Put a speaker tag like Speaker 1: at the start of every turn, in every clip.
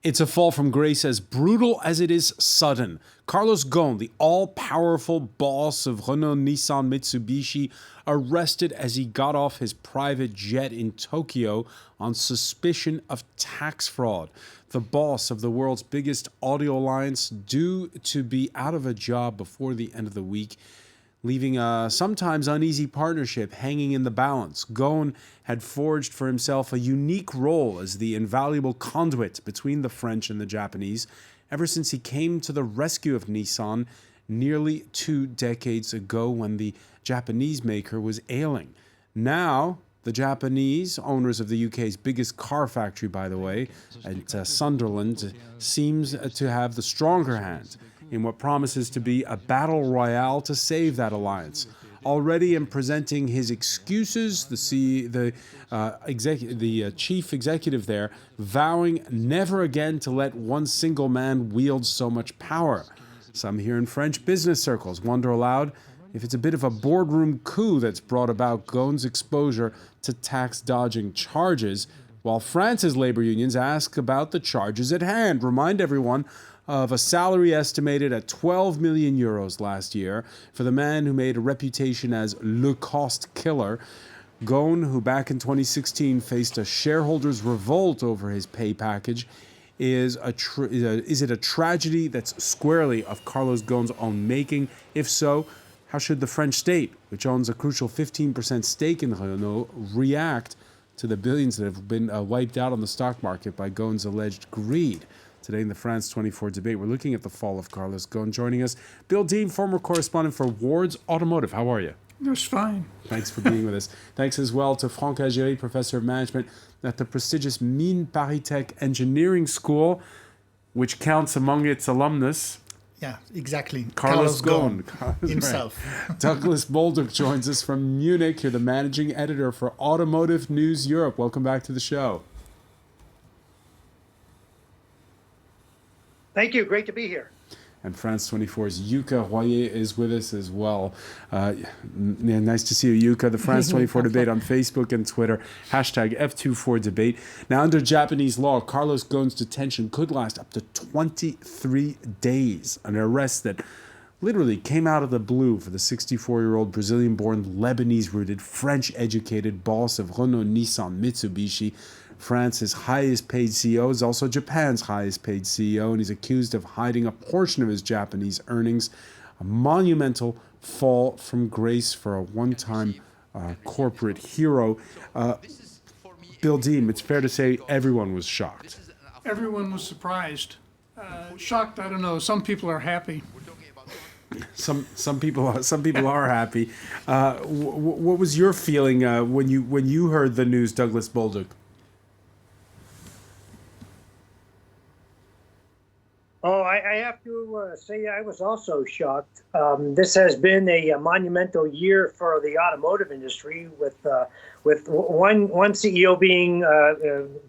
Speaker 1: It's a fall from grace as brutal as it is sudden. Carlos Ghosn, the all-powerful boss of Renault-Nissan-Mitsubishi, arrested as he got off his private jet in Tokyo on suspicion of tax fraud. The boss of the world's biggest audio alliance due to be out of a job before the end of the week, leaving a sometimes uneasy partnership hanging in the balance. Ghosn had forged for himself a unique role as the invaluable conduit between the French and the Japanese ever since he came to the rescue of Nissan nearly 2 decades ago when the Japanese maker was ailing. Now, the Japanese, owners of the UK's biggest car factory, by the way, at Sunderland, seems to have the stronger hand in what promises to be a battle royale to save that alliance. Already in presenting his excuses, the chief executive there vowing never again to let one single man wield so much power. Some here in French business circles wonder aloud if it's a bit of a boardroom coup that's brought about Ghosn's exposure to tax-dodging charges, while France's labor unions ask about the charges at hand. Remind everyone of a salary estimated at 12 million euros last year for the man who made a reputation as le cost killer. Ghosn, who back in 2016 faced a shareholders' revolt over his pay package, is it a tragedy that's squarely of Carlos Ghosn's own making? If so, how should the French state, which owns a crucial 15% stake in Renault, react to the billions that have been wiped out on the stock market by Ghosn's alleged greed? Today in the France 24 debate, we're looking at the fall of Carlos Ghosn. Joining us, Bill Dean, former correspondent for Ward's Automotive. How are you?
Speaker 2: Just fine.
Speaker 1: Thanks for being with us. Thanks as well to Franck Agéry, professor of management at the prestigious Mines Paris Engineering School, which counts among its alumnus.
Speaker 2: Yeah, exactly.
Speaker 1: Carlos Ghosn
Speaker 2: himself.
Speaker 1: Right. Douglas Bolduc joins us from Munich. You're the managing editor for Automotive News Europe. Welcome back to the show.
Speaker 3: Thank you. Great to be here.
Speaker 1: And France 24's Yuka Royer is with us as well. Nice to see you, Yuka. The France 24 debate on Facebook and Twitter, hashtag F24debate. Now, under Japanese law, Carlos Ghosn's detention could last up to 23 days, an arrest that literally came out of the blue for the 64-year-old Brazilian-born, Lebanese-rooted, French-educated boss of Renault-Nissan-Mitsubishi. France's highest paid CEO is also Japan's highest paid CEO, and he's accused of hiding a portion of his Japanese earnings. A monumental fall from grace for a one-time corporate hero. Bill Dean, it's fair to say everyone was shocked.
Speaker 2: Everyone was surprised. Shocked, I don't know. Some people are happy.
Speaker 1: Some people are happy. What was your feeling when you heard the news, Douglas Bolduc?
Speaker 3: Oh, I have to say I was also shocked. This has been a monumental year for the automotive industry, with one CEO being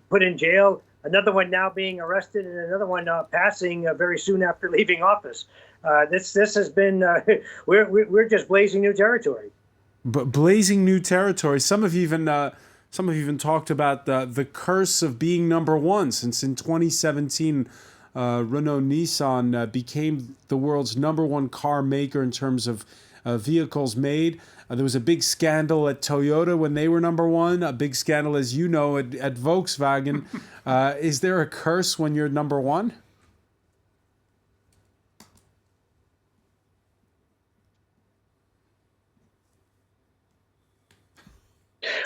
Speaker 3: put in jail, another one now being arrested, and another one passing very soon after leaving office. This has been we're just blazing new territory.
Speaker 1: But blazing new territory. Some have even talked about the curse of being number one, since in 2017. Renault-Nissan became the world's number one car maker in terms of vehicles made. There was a big scandal at Toyota when they were number one, a big scandal, as you know, at Volkswagen. Is there a curse when you're number one?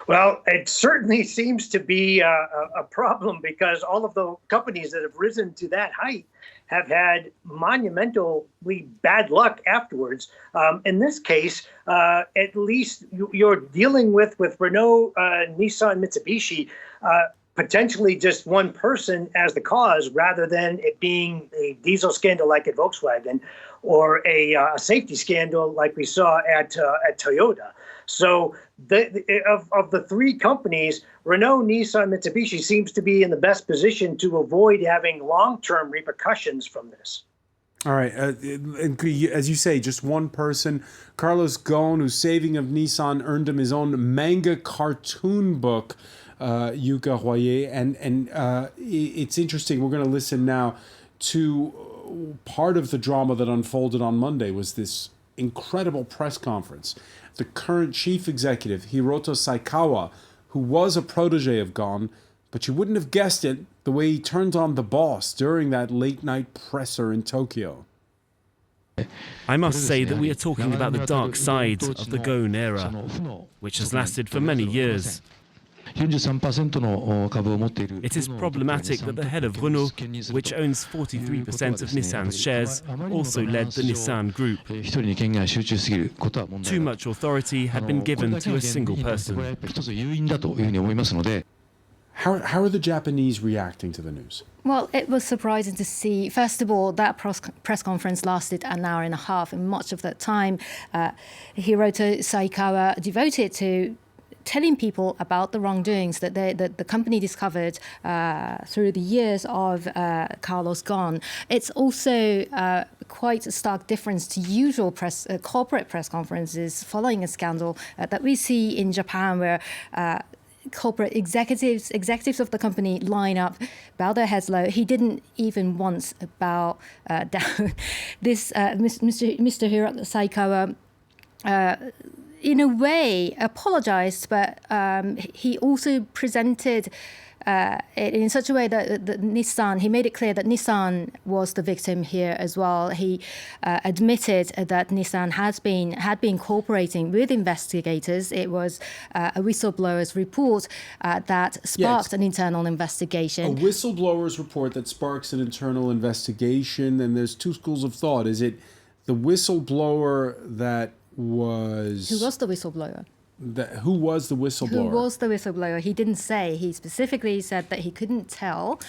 Speaker 3: Well, it certainly seems to be a problem, because all of the companies that have risen to that height have had monumentally bad luck afterwards. In this case, at least you're dealing with Renault, Nissan, Mitsubishi, potentially just one person as the cause, rather than it being a diesel scandal like at Volkswagen, or a safety scandal like we saw at Toyota. So of the three companies, Renault, Nissan, Mitsubishi seems to be in the best position to avoid having long-term repercussions from this.
Speaker 1: All right. And as you say, just one person, Carlos Ghosn, whose saving of Nissan earned him his own manga cartoon book. Yuka Royer. And it's interesting. We're going to listen now to part of the drama that unfolded on Monday was this incredible press conference. The current chief executive, Hiroto Saikawa, who was a protege of Ghosn, but you wouldn't have guessed it, the way he turned on the boss during that late-night presser in Tokyo.
Speaker 4: I must say that we are talking about the dark side of the Ghosn era, which has lasted for many years. It is problematic that the head of Renault, which owns 43% of Nissan's shares, also led the Nissan group. Too much authority had been given to a single person.
Speaker 1: How are the Japanese reacting to the news?
Speaker 5: Well, it was surprising to see. First of all, that press conference lasted an hour and a half, and much of that time, Hiroto Saikawa devoted to telling people about the wrongdoings that the company discovered through the years of Carlos Ghosn. It's also quite a stark difference to usual corporate press conferences following a scandal that we see in Japan, where corporate executives of the company line up, bow their heads low. He didn't even once bow down. This Mr. Hiroto Saikawa, in a way, apologized, but he also presented it in such a way that Nissan, he made it clear that Nissan was the victim here as well. He admitted that Nissan had been cooperating with investigators. It was a whistleblower's report that sparked an internal investigation.
Speaker 1: A whistleblower's report that sparks an internal investigation, and there's two schools of thought. Is it the whistleblower that was...
Speaker 5: Who was the whistleblower?
Speaker 1: Who was the whistleblower?
Speaker 5: Who was the whistleblower? He didn't say. He specifically said that he couldn't tell.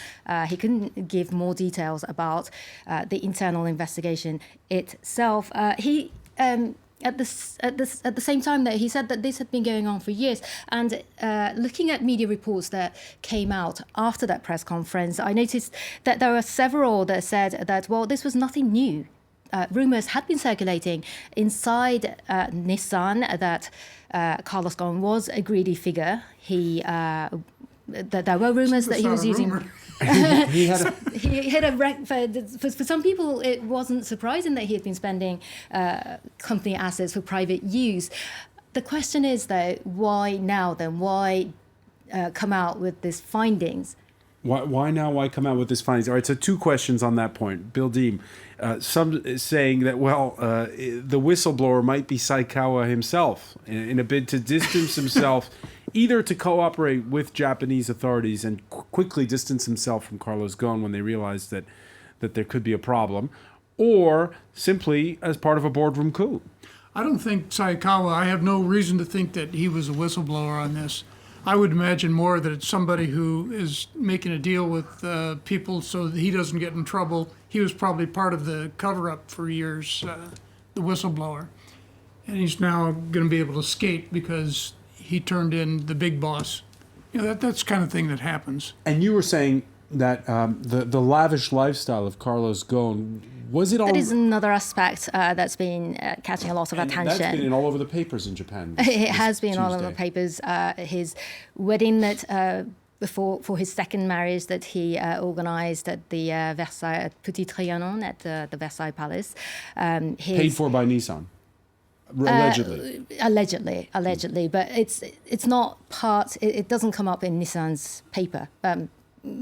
Speaker 5: He couldn't give more details about the internal investigation itself. He at the same time that he said that this had been going on for years. And looking at media reports that came out after that press conference, I noticed that there were several that said that, well, this was nothing new. Rumors had been circulating inside Nissan that Carlos Ghosn was a greedy figure. That there were rumors that he was using.
Speaker 1: he had
Speaker 5: for some people, it wasn't surprising that he had been spending company assets for private use. The question is, though, why now? Then why come out with these findings?
Speaker 1: Why now? Why come out with this findings? All right, so two questions on that point. Bill Deem, some saying that, the whistleblower might be Saikawa himself in a bid to distance himself, either to cooperate with Japanese authorities and quickly distance himself from Carlos Ghosn when they realized that there could be a problem, or simply as part of a boardroom coup.
Speaker 2: I don't think Saikawa, I have no reason to think that he was a whistleblower on this. I would imagine more that it's somebody who is making a deal with people so that he doesn't get in trouble. He was probably part of the cover-up for years, the whistleblower. And he's now going to be able to skate because he turned in the big boss. That's the kind of thing that happens.
Speaker 1: And you were saying that the lavish lifestyle of Carlos Ghosn, was it all...
Speaker 5: That is another aspect that's been catching a lot of attention.
Speaker 1: That's been all over the papers in Japan.
Speaker 5: It has been all over the papers. His wedding that for his second marriage that he organised at the Versailles, at Petit Trianon, at the Versailles Palace.
Speaker 1: Paid for by Nissan. Allegedly.
Speaker 5: Allegedly, but it's not part. It doesn't come up in Nissan's paper.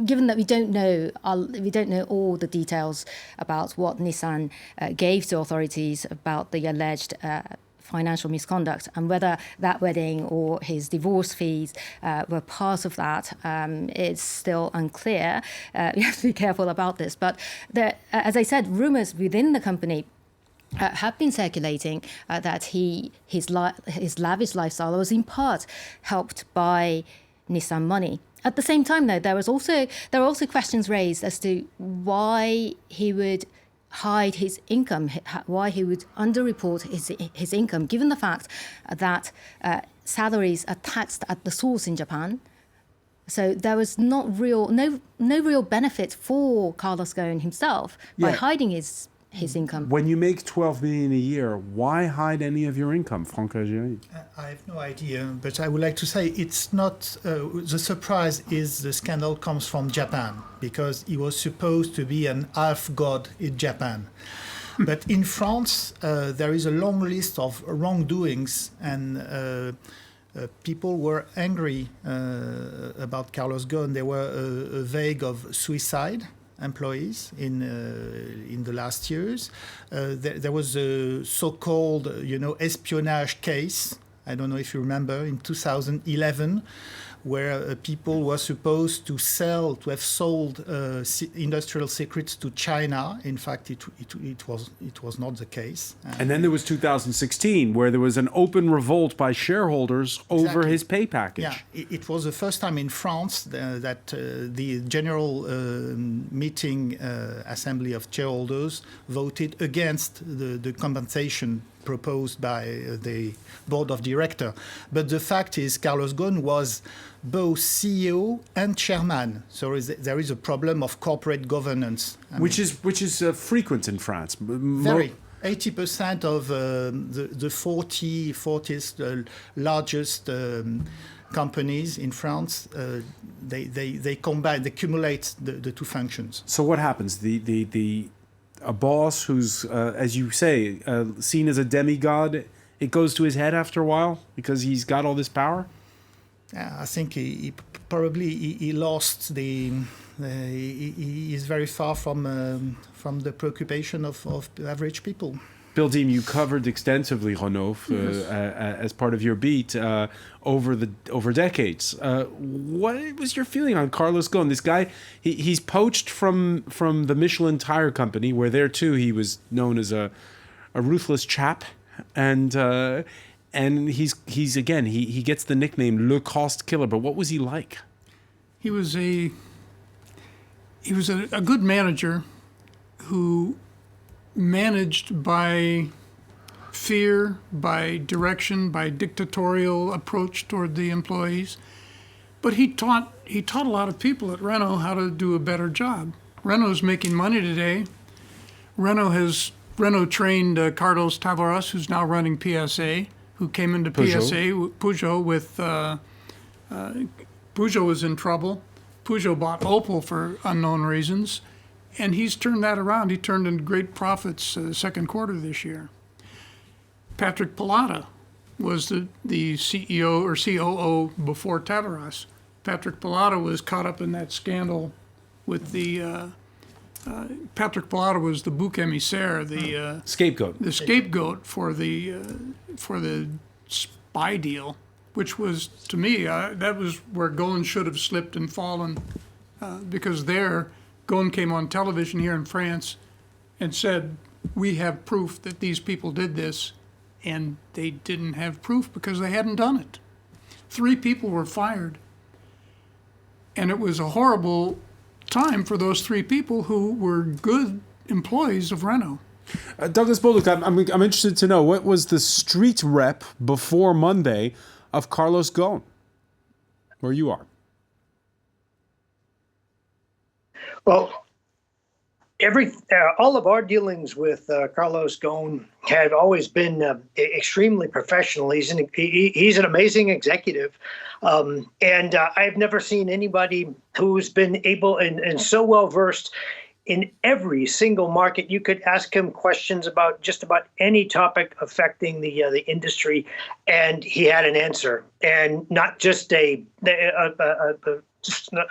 Speaker 5: Given that we don't know all the details about what Nissan gave to authorities about the alleged financial misconduct and whether that wedding or his divorce fees were part of that, it's still unclear. We have to be careful about this. But as I said, rumors within the company have been circulating that his lavish lifestyle was in part helped by Nissan money. At the same time, though, there were also questions raised as to why he would hide his income, why he would underreport his income, given the fact that salaries are taxed at the source in Japan. So there was no real benefit for Carlos Ghosn himself by hiding his his income.
Speaker 1: When you make 12 million a year, why hide any of your income, Franck Régéry?
Speaker 6: I have no idea, but I would like to say it's not, the surprise is the scandal comes from Japan, because he was supposed to be an half god in Japan. But in France, there is a long list of wrongdoings, and people were angry about Carlos Ghosn. There were a vague of suicide employees in the last years. There was a so-called, espionage case. I don't know if you remember, in 2011, where people were supposed to have sold industrial secrets to China. In fact, it was not the case.
Speaker 1: And then there was 2016, where there was an open revolt by shareholders over his pay package.
Speaker 6: Yeah, it was the first time in France that the general meeting assembly of shareholders voted against the compensation proposed by the board of directors. But the fact is, Carlos Ghosn was both CEO and chairman. So there is a problem of corporate governance.
Speaker 1: Which is frequent in France.
Speaker 6: Very. 80% of the 40 largest companies in France, they combine, they cumulate the two functions.
Speaker 1: So what happens? A boss who's, as you say, seen as a demigod, it goes to his head after a while because he's got all this power?
Speaker 6: I think he probably lost the. He is very far from the preoccupation of average people.
Speaker 1: Bill Deem, you covered extensively Renault as part of your beat over decades. What was your feeling on Carlos Ghosn? This guy, he's poached from the Michelin tire company, where there too he was known as a ruthless chap, and he's again he gets the nickname Le Cost Killer. But what was he like?
Speaker 2: He was a good manager who managed by fear, by direction, by dictatorial approach toward the employees. But he taught a lot of people at Renault how to do a better job. Renault's making money today. Renault trained Carlos Tavares, who's now running PSA, who came into Peugeot with Peugeot was in trouble. Peugeot bought Opel for unknown reasons, and he's turned that around. He turned in great profits second quarter this year. Patrick Pallotta was the CEO or COO before Tavares. Patrick Pallotta was caught up in that scandal with the Patrick Pallotta was the bouc émissaire, the scapegoat for the spy deal, which was, to me, that was where Ghosn should have slipped and fallen, because Ghosn came on television here in France and said, we have proof that these people did this, and they didn't have proof because they hadn't done it. 3 people were fired, and it was a horrible time for those 3 people who were good employees of Renault.
Speaker 1: Douglas Bolduc, I'm interested to know, what was the street rep before Monday of Carlos Ghosn, where you are?
Speaker 3: Well, all of our dealings with Carlos Ghosn have always been extremely professional. He's an amazing executive, and I've never seen anybody who's been able and so well versed in every single market. You could ask him questions about just about any topic affecting the industry, and he had an answer, and not just a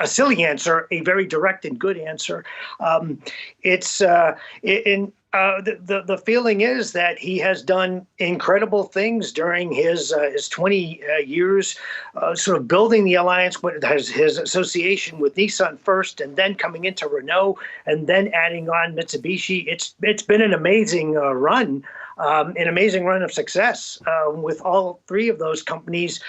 Speaker 3: silly answer, a very direct and good answer. The feeling is that he has done incredible things during his 20 years, sort of building the alliance with his association with Nissan first, and then coming into Renault, and then adding on Mitsubishi. It's been an amazing run. An amazing run of success with all 3 of those companies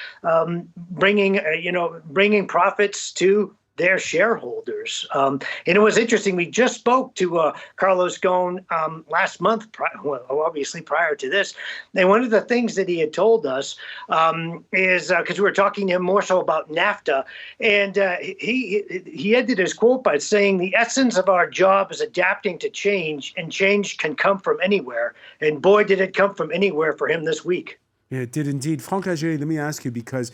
Speaker 3: bringing profits to their shareholders. And it was interesting. We just spoke to Carlos Ghosn last month, obviously prior to this. And one of the things that he had told us is, because we were talking to him more so about NAFTA, and he ended his quote by saying, "The essence of our job is adapting to change, and change can come from anywhere." And boy, did it come from anywhere for him this week.
Speaker 1: Yeah, it did indeed. Franck Agéry, let me ask you, because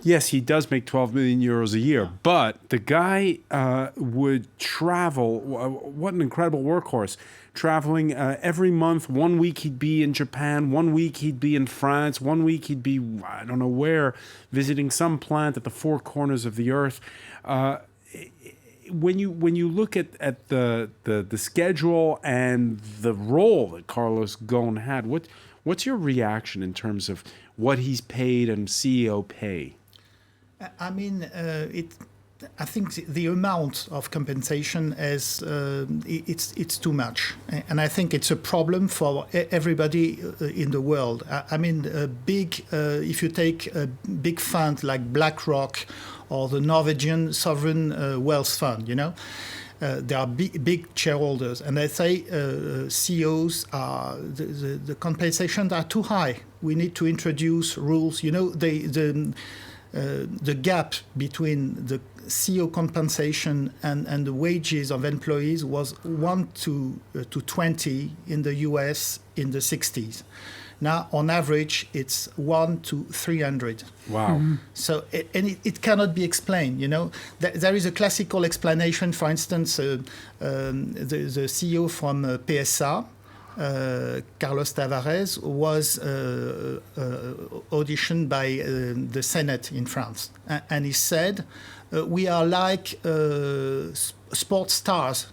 Speaker 1: yes, he does make 12 million euros a year, but the guy would travel. What an incredible workhorse. Traveling every month. 1 week he'd be in Japan, 1 week he'd be in France, 1 week he'd be, I don't know where, visiting some plant at the four corners of the earth. When you look at the schedule and the role that Carlos Ghosn had, what's your reaction in terms of what he's paid and CEO pay?
Speaker 6: I mean, I think the amount of compensation is it's too much, and I think it's a problem for everybody in the world. I mean, if you take a big fund like BlackRock or the Norwegian Sovereign Wealth Fund, they are big shareholders, and they say CEOs are the compensations are too high. We need to introduce rules. The gap between the CEO compensation and the wages of employees was 1 to 20 in the US in the 60s. Now, on average, it's 1 to 300.
Speaker 1: Wow. Mm-hmm.
Speaker 6: So, it cannot be explained, There is a classical explanation. For instance, the CEO from PSA, Carlos Tavares, was auditioned by the Senate in France. And he said, we are like sports stars,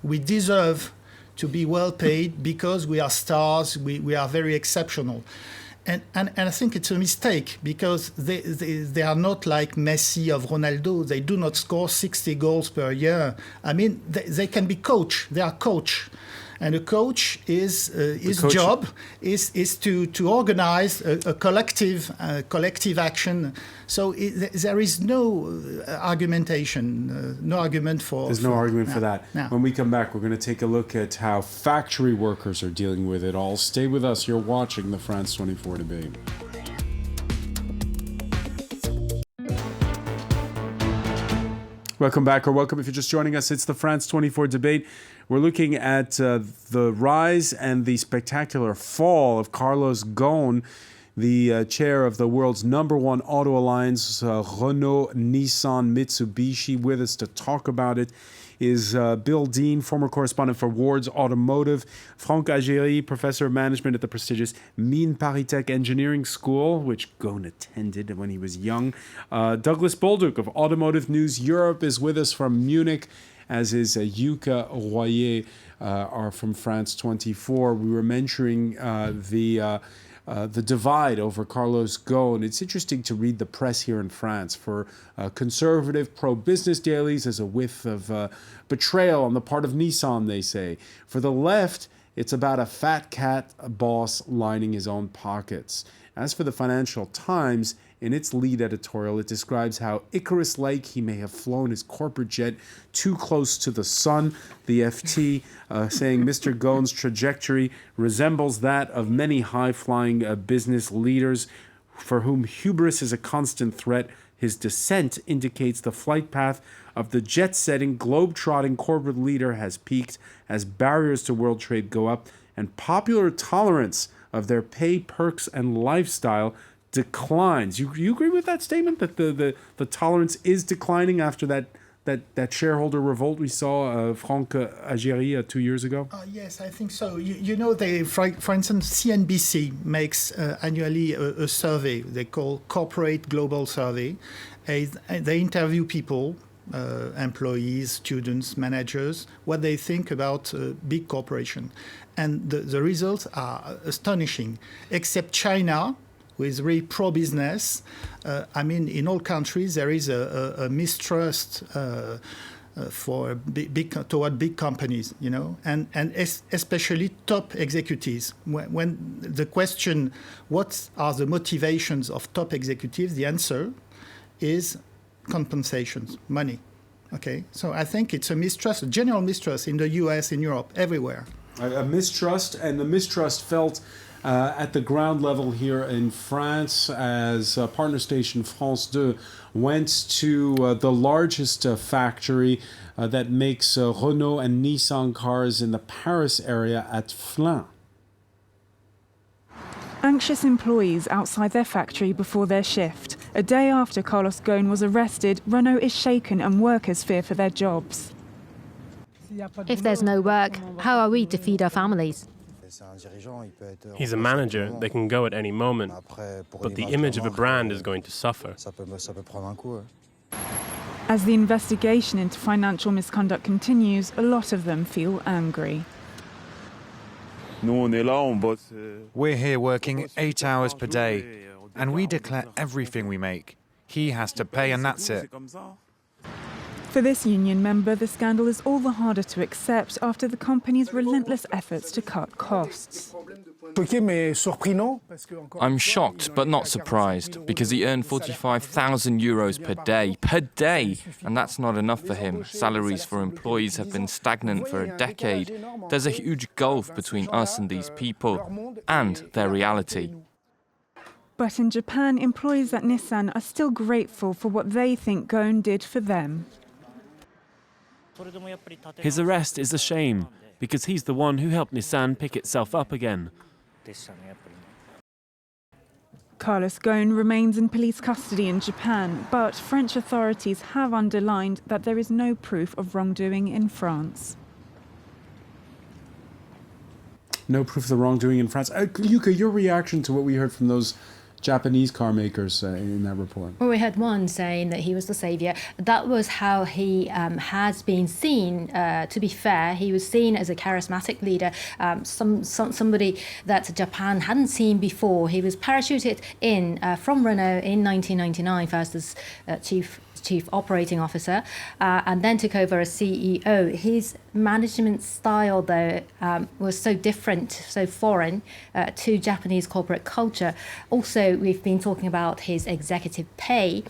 Speaker 6: We deserve to be well paid because we are stars, we are very exceptional. And I think it's a mistake, because they are not like Messi or Ronaldo. They do not score 60 goals per year. I mean, they can be coach. They are coach. And a coach his job is to organize a collective action. So there is no argumentation, no argument for.
Speaker 1: There's no argument for that.
Speaker 6: No.
Speaker 1: When we come back, we're going to take a look at how factory workers are dealing with it all. Stay with us. You're watching the France 24 debate. Welcome back, or welcome if you're just joining us. It's the France 24 debate. We're looking at the rise and the spectacular fall of Carlos Ghosn, the chair of the world's #1 auto alliance, Renault-Nissan-Mitsubishi. With us to talk about it is Bill Dean, former correspondent for Ward's Automotive, Franck Agéry, professor of management at the prestigious Mines Paris Engineering School, which Ghosn attended when he was young. Douglas Bolduc of Automotive News Europe is with us from Munich, as is Yuka Royer are from France 24. We were mentioning the divide over Carlos Ghosn. It's interesting to read the press here in France. For conservative pro-business dailies, there's a whiff of betrayal on the part of Nissan, they say. For the left, it's about a fat cat boss lining his own pockets. As for the Financial Times, in its lead editorial, it describes how Icarus-like he may have flown his corporate jet too close to the sun. The FT saying Mr. Ghosn's trajectory resembles that of many high-flying business leaders for whom hubris is a constant threat. His descent indicates the flight path of the jet-setting, globe-trotting corporate leader has peaked as barriers to world trade go up and popular tolerance of their pay, perks, and lifestyle declines. You agree with that statement, that the tolerance is declining after that shareholder revolt we saw, Franck Agéry, 2 years ago?
Speaker 6: Yes, I think so. For instance, CNBC makes annually a survey they call Corporate Global Survey. They interview people, employees, students, managers, what they think about big corporation. And the results are astonishing, except China, who is really pro-business. In all countries, there is a mistrust toward big companies, and especially top executives. When the question, what are the motivations of top executives, the answer is compensations, money. Okay, so I think it's a mistrust, a general mistrust in the US, in Europe, everywhere.
Speaker 1: A mistrust, and the mistrust felt at the ground level here in France as partner station France 2 went to the largest factory that makes Renault and Nissan cars in the Paris area at Flins.
Speaker 7: Anxious employees outside their factory before their shift. A day after Carlos Ghosn was arrested, Renault is shaken and workers fear for their jobs.
Speaker 5: If there's no work, how are we to feed our families?
Speaker 8: He's a manager, they can go at any moment, but the image of a brand is going to suffer.
Speaker 7: As the investigation into financial misconduct continues, a lot of them feel angry.
Speaker 9: We're here working 8 hours per day, and we declare everything we make. He has to pay, and that's it.
Speaker 7: For this union member, the scandal is all the harder to accept after the company's relentless efforts to cut costs.
Speaker 10: I'm shocked but not surprised, because he earned €45,000 per day, and that's not enough for him. Salaries for employees have been stagnant for a decade. There's a huge gulf between us and these people, and their reality.
Speaker 7: But in Japan, employees at Nissan are still grateful for what they think Ghosn did for them.
Speaker 4: His arrest is a shame, because he's the one who helped Nissan pick itself up again.
Speaker 7: Carlos Ghosn remains in police custody in Japan, but French authorities have underlined that there is no proof of wrongdoing in France.
Speaker 1: No proof of the wrongdoing in France. Yuka, your reaction to what we heard from those Japanese car makers in that report?
Speaker 5: Well, we had one saying that he was the savior. That was how he has been seen. To be fair, he was seen as a charismatic leader, somebody that Japan hadn't seen before. He was parachuted in from Renault in 1999, first as chief operating officer, and then took over as CEO. His management style, though, was so different, so foreign to Japanese corporate culture. Also, we've been talking about his executive pay.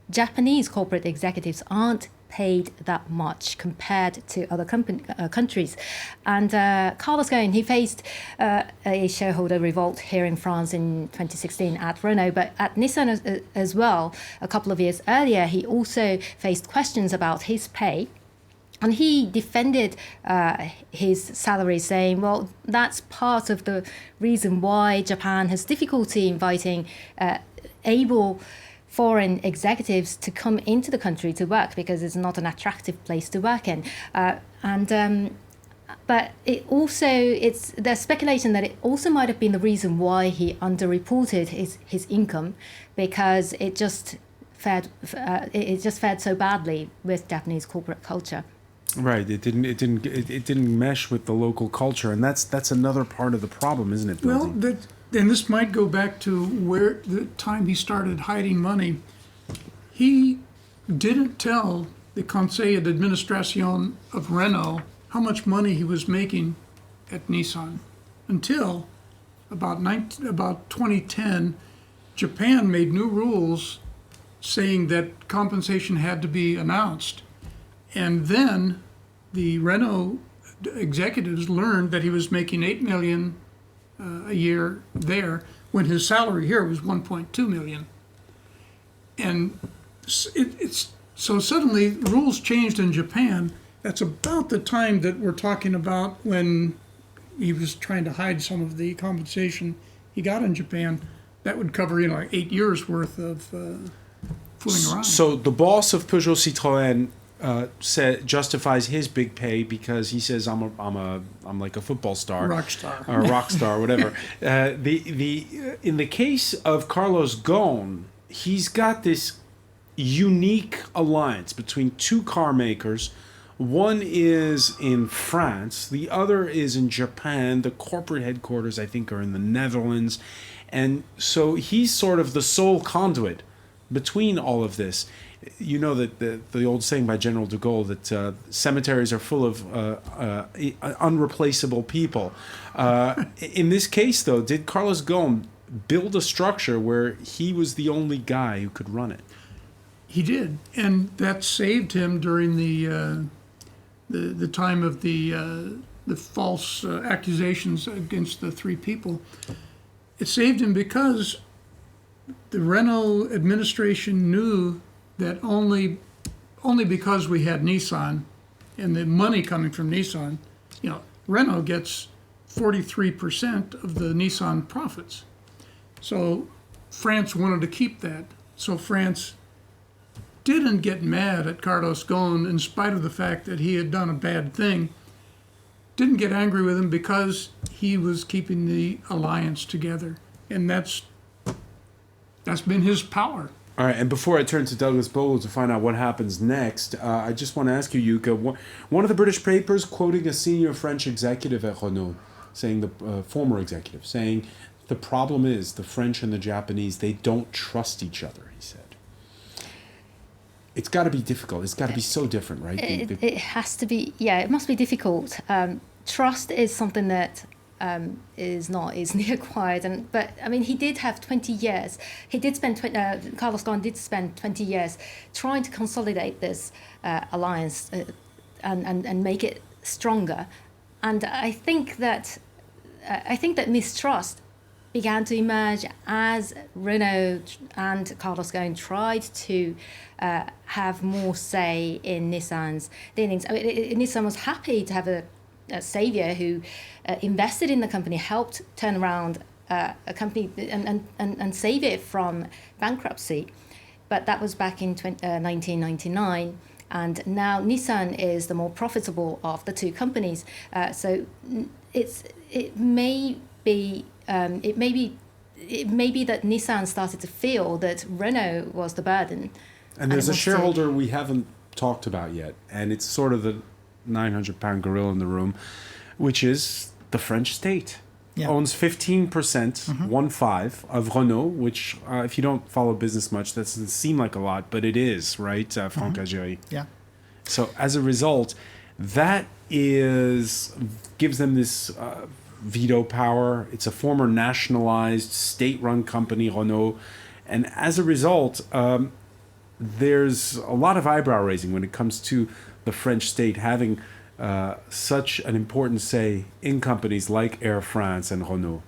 Speaker 5: Japanese corporate executives aren't paid that much compared to other countries. And Carlos Ghosn, he faced a shareholder revolt here in France in 2016 at Renault, but at Nissan as well, a couple of years earlier, he also faced questions about his pay. And he defended his salary, saying, well, that's part of the reason why Japan has difficulty inviting able foreign executives to come into the country to work, because it's not an attractive place to work in. But it also, there's speculation that it also might have been the reason why he underreported his income, because it just fared so badly with Japanese corporate culture.
Speaker 1: Right, it didn't mesh with the local culture, and that's another part of the problem, isn't it, Bill?
Speaker 2: Well, and this might go back to where the time he started hiding money. He didn't tell the Conseil d'Administration of Renault how much money he was making at Nissan until about 2010. Japan made new rules saying that compensation had to be announced. And then the Renault executives learned that he was making $8 million a year there, when his salary here was 1.2 million. And so suddenly rules changed in Japan. That's about the time that we're talking about when he was trying to hide some of the compensation he got in Japan. That would cover 8 years worth of fooling around.
Speaker 1: So the boss of Peugeot Citroën justifies his big pay because he says I'm like a football star,
Speaker 2: rock star,
Speaker 1: or rock star, whatever. In the case of Carlos Ghosn, he's got this unique alliance between two car makers. One is in France, the other is in Japan. The corporate headquarters, I think, are in the Netherlands, and so he's sort of the sole conduit between all of this. You know that the old saying by General de Gaulle that cemeteries are full of unreplaceable people. In this case, though, did Carlos Ghosn build a structure where he was the only guy who could run it?
Speaker 2: He did, and that saved him during the time of the false accusations against the three people. It saved him because the Renault administration knew that only because we had Nissan and the money coming from Nissan, Renault gets 43% of the Nissan profits. So France wanted to keep that. So France didn't get mad at Carlos Ghosn in spite of the fact that he had done a bad thing. Didn't get angry with him because he was keeping the alliance together. And that's been his power.
Speaker 1: All right, and before I turn to Douglas Bogle to find out what happens next, I just want to ask you, Yuka, one of the British papers quoting a senior French executive at Renault, saying the former executive, saying the problem is the French and the Japanese, they don't trust each other, he said. It's got to be difficult. It's got to be so different, right?
Speaker 5: It has to be, it must be difficult. Trust is something that is not easily acquired. But I mean, he did have 20 years. He did spend, Carlos Ghosn did spend 20 years trying to consolidate this alliance and make it stronger. And I think that mistrust began to emerge as Renault and Carlos Ghosn tried to have more say in Nissan's dealings. I mean, Nissan was happy to have a savior who invested in the company, helped turn around a company and save it from bankruptcy. But that was back in 1999. And now Nissan is the more profitable of the two companies. So it may be that Nissan started to feel that Renault was the burden.
Speaker 1: And there's a shareholder we haven't talked about yet, and it's sort of the 900-pound gorilla in the room, which is the French state. Yeah. Owns 15%, 1.5 of Renault, which if you don't follow business much, that doesn't seem like a lot, but it is, right, Franck Agéry?
Speaker 6: Yeah.
Speaker 1: So as a result, that gives them this veto power. It's a former nationalized, state-run company, Renault, and as a result, there's a lot of eyebrow raising when it comes to the French state having such an important say in companies like Air France and Renault.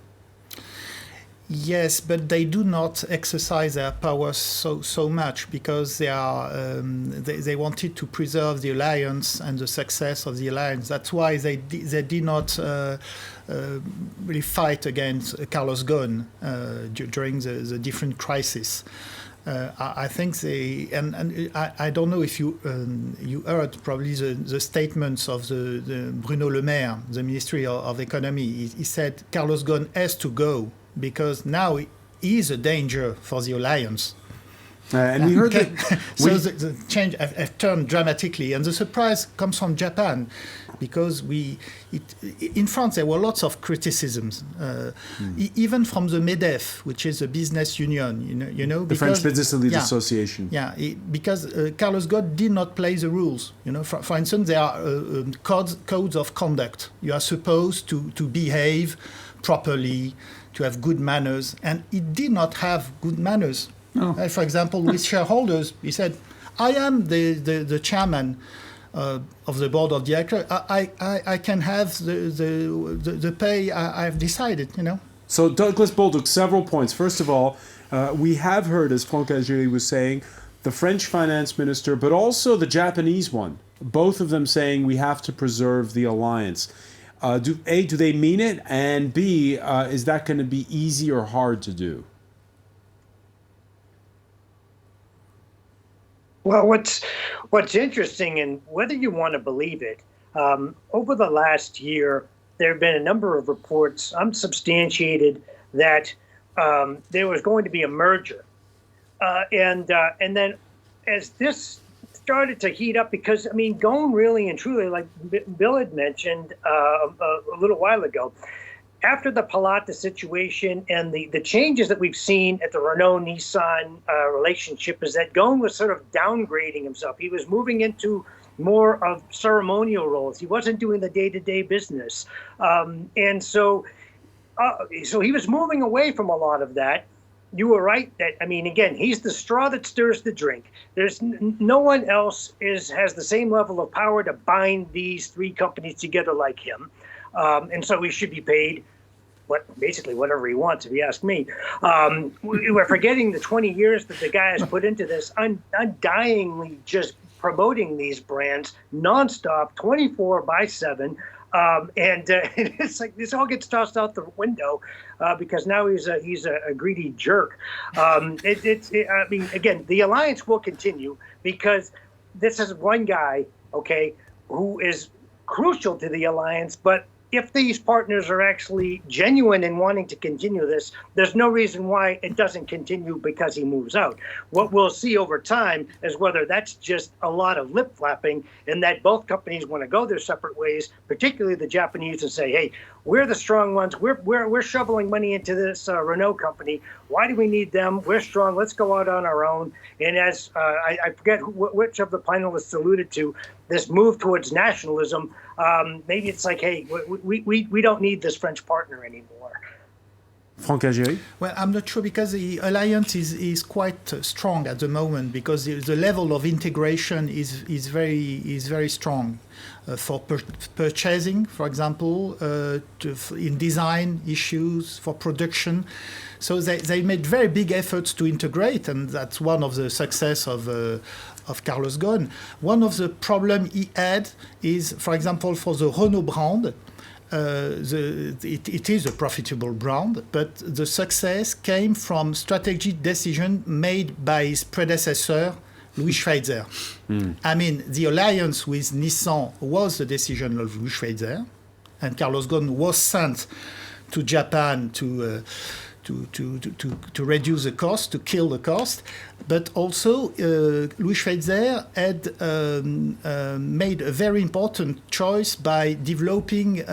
Speaker 6: Yes, but they do not exercise their power so much because they wanted to preserve the alliance and the success of the alliance. That's why they did not really fight against Carlos Ghosn during the different crises. I think I don't know if you heard probably the statements of the Bruno Le Maire, the Ministry of Economy. He said Carlos Ghosn has to go because now he is a danger for the alliance.
Speaker 1: And we heard that.
Speaker 6: So the change have turned dramatically, and the surprise comes from Japan, because in France there were lots of criticisms, even from the MEDEF, which is a business union,
Speaker 1: the French Business Elite Association.
Speaker 6: Yeah, because Carlos Ghosn did not play the rules. For instance, there are codes of conduct. You are supposed to behave properly, to have good manners, and he did not have good manners. No. For example, with shareholders, he said, I am the chairman of the board of directors. I can have the pay I've decided,
Speaker 1: So Douglas Bolduc, several points. First of all, we have heard, as Franck Agéry was saying, the French finance minister, but also the Japanese one, both of them saying we have to preserve the alliance. Do they mean it? And B, is that going to be easy or hard to do?
Speaker 3: Well, what's interesting, and whether you want to believe it, over the last year, there have been a number of reports, unsubstantiated, that there was going to be a merger. And then as this started to heat up, because, Ghosn really and truly, like Bill had mentioned a little while ago, after the Pallotta situation and the changes that we've seen at the Renault-Nissan relationship, is that Ghosn was sort of downgrading himself. He was moving into more of ceremonial roles. He wasn't doing the day-to-day business. So he was moving away from a lot of that. you were right that, I mean, again, he's the straw that stirs the drink. There's no one else has the same level of power to bind these three companies together like him. And so he should be paid basically whatever he wants, if you ask me. We're forgetting the 20 years that the guy has put into this, undyingly just promoting these brands nonstop, 24/7. And it's like this all gets tossed out the window because now he's a greedy jerk. I mean, again, the alliance will continue because this is one guy, okay, who is crucial to the alliance. But if these partners are actually genuine in wanting to continue this, there's no reason why it doesn't continue because he moves out. What we'll see over time is whether that's just a lot of lip flapping and that both companies want to go their separate ways, particularly the Japanese, and say, hey, we're the strong ones. We're shoveling money into this Renault company. Why do we need them? We're strong. Let's go out on our own. And as I forget which of the panelists alluded to, this move towards nationalism, maybe it's like, hey, we don't need this French partner anymore.
Speaker 1: Franck Agéry?
Speaker 6: Well, I'm not sure because the alliance is quite strong at the moment because the level of integration is very strong for purchasing, for example, in design issues, for production. So they made very big efforts to integrate, and that's one of the success of Carlos Ghosn. One of the problems he had is, for example, for the Renault brand, it is a profitable brand, but the success came from strategic decision made by his predecessor, Louis Schweitzer. I mean, the alliance with Nissan was the decision of Louis Schweitzer, and Carlos Ghosn was sent to Japan to reduce the cost, to kill the cost. But also, Louis Schweitzer had made a very important choice by developing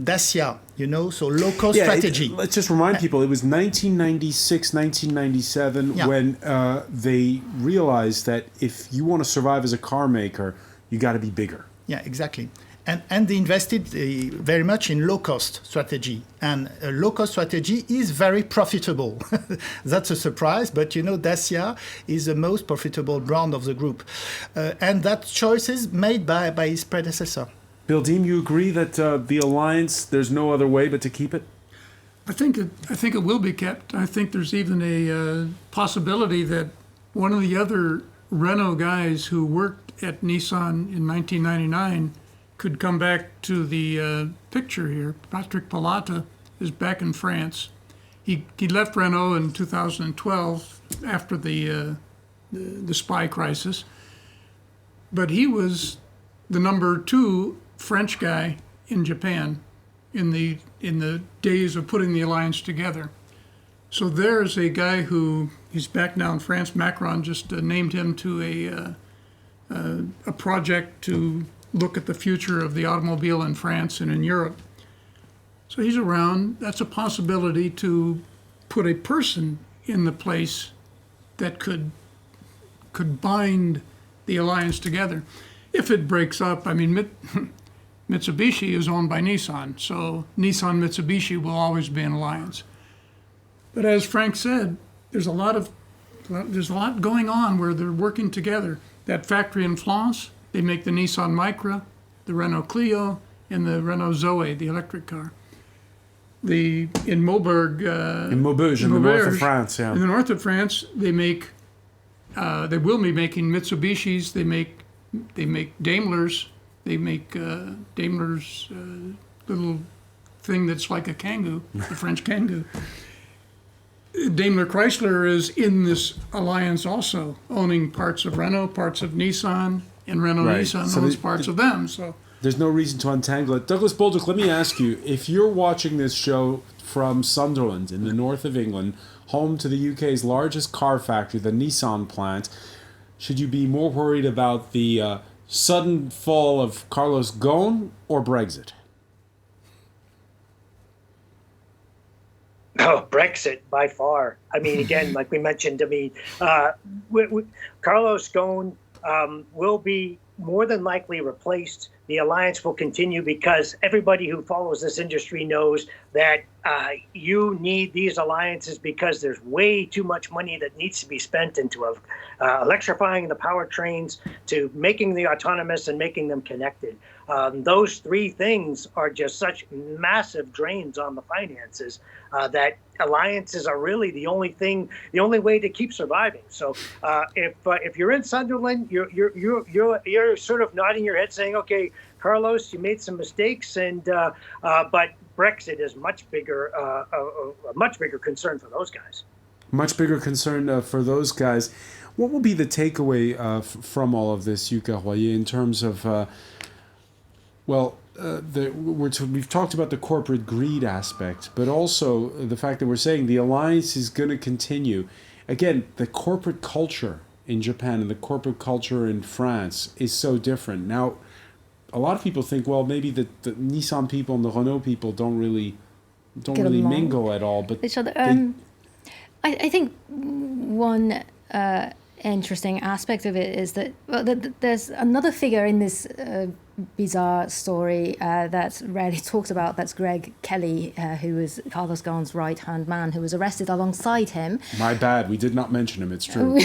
Speaker 6: Dacia, so low-cost strategy.
Speaker 1: Let's just remind people, it was 1996, 1997 when they realized that if you want to survive as a car maker, you got to be bigger.
Speaker 6: Yeah, exactly. And they invested very much in low-cost strategy. And a low-cost strategy is very profitable. That's a surprise, but Dacia is the most profitable brand of the group. And that choice is made by his predecessor.
Speaker 1: Bill Deem, you agree that the alliance, there's no other way but to keep it?
Speaker 2: I think it will be kept. I think there's even a possibility that one of the other Renault guys who worked at Nissan in 1999 could come back to the picture here. Patrick Palata is back in France. He left Renault in 2012 after the spy crisis, but he was the number 2 French guy in Japan in the days of putting the alliance together. So there's a guy who he's back now in France. Macron just named him to a project to look at the future of the automobile in France and in Europe. So he's around. That's a possibility to put a person in the place that could bind the alliance together. If it breaks up, I mean, Mitsubishi is owned by Nissan, so Nissan-Mitsubishi will always be an alliance. But as Frank said, there's a lot going on where they're working together. That factory in Flens, they make the Nissan Micra, the Renault Clio, and the Renault Zoe, the electric car. In Maubeuge,
Speaker 1: in the north of France,
Speaker 2: in the north of France, they will be making Mitsubishis. They make Daimlers. They make Daimler's little thing that's like a Kangoo, the French Kangoo. Daimler Chrysler is in this alliance also, owning parts of Renault, parts of Nissan, and Renault-Nissan owns parts of them. So
Speaker 1: there's no reason to untangle it. Douglas Baldrick, let me ask you, if you're watching this show from Sunderland in the north of England, home to the UK's largest car factory, the Nissan plant, should you be more worried about the sudden fall of Carlos Ghosn or Brexit?
Speaker 3: Oh, Brexit by far. I mean, again, like we mentioned, Carlos Ghosn will be more than likely replaced the alliance will continue because everybody who follows this industry knows that you need these alliances because there's way too much money that needs to be spent into electrifying the powertrains, to making the autonomous and making them connected. Those three things are just such massive drains on the finances that alliances are really the only way to keep surviving. So if you're in Sunderland, you're sort of nodding your head saying, okay, Carlos, you made some mistakes, but Brexit is a much bigger concern for those guys.
Speaker 1: Much bigger concern for those guys. What will be the takeaway from all of this, Yuka Royer, in terms of, we've talked about the corporate greed aspect, but also the fact that we're saying the alliance is going to continue. Again, the corporate culture in Japan and the corporate culture in France is so different. Now, a lot of people think, well, maybe the Nissan people and the Renault people don't really mingle at all, but
Speaker 5: each other. I think one interesting aspect of it is that there's another figure in this bizarre story that's rarely talked about. That's Greg Kelly, who was Carlos Ghosn's right-hand man, who was arrested alongside him.
Speaker 1: My bad, we did not mention him. It's true.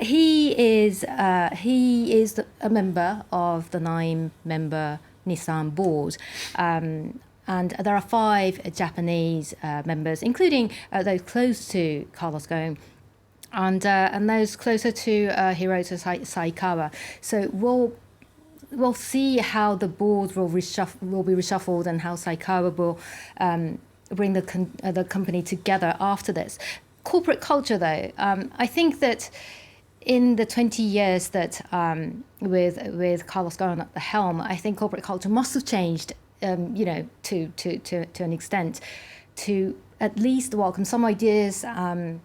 Speaker 5: He is a member of the 9-member Nissan board. And there are 5 Japanese members, including those close to Carlos Ghosn, and those closer to Hiroto Saikawa. So we'll see how the board will be reshuffled and how Saikawa will bring the company together after this. Corporate culture, though, I think that in the 20 years that with Carlos Ghosn at the helm, I think corporate culture must have changed. To an extent, to at least welcome some ideas and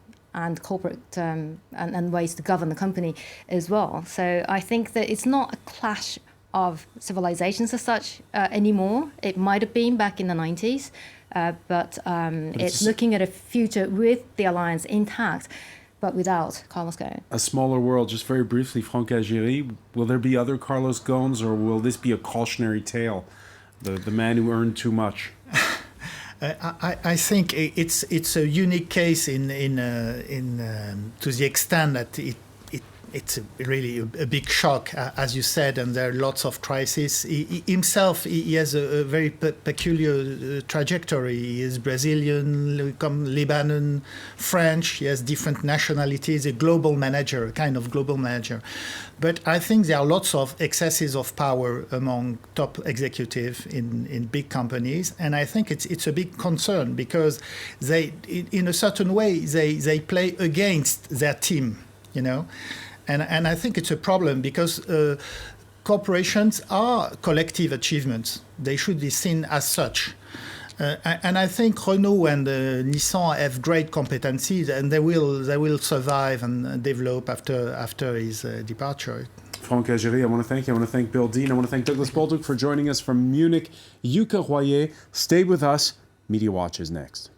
Speaker 5: corporate and ways to govern the company as well. So I think that it's not a clash of civilizations as such anymore. It might have been back in the 90s, but it's looking at a future with the alliance intact, but without Carlos Ghosn.
Speaker 1: A smaller world. Just very briefly, Franck Agiri, will there be other Carlos Ghosns, or will this be a cautionary tale? The man who earned too much.
Speaker 6: I think it's a unique case in to the extent that it's really a big shock, as you said, and there are lots of crises. He himself has a very peculiar trajectory. He is Brazilian, Lebanon, French. He has different nationalities, a kind of global manager. But I think there are lots of excesses of power among top executives in big companies, and I think it's a big concern because they, in a certain way, they play against their team, And I think it's a problem because corporations are collective achievements. They should be seen as such. And I think Renault and Nissan have great competencies, and they will survive and develop after his departure.
Speaker 1: Franck Agiri, I want to thank you. I want to thank Bill Dean. I want to thank Douglas Bolduc for joining us from Munich. Yuka Royer, stay with us. Media Watch is next.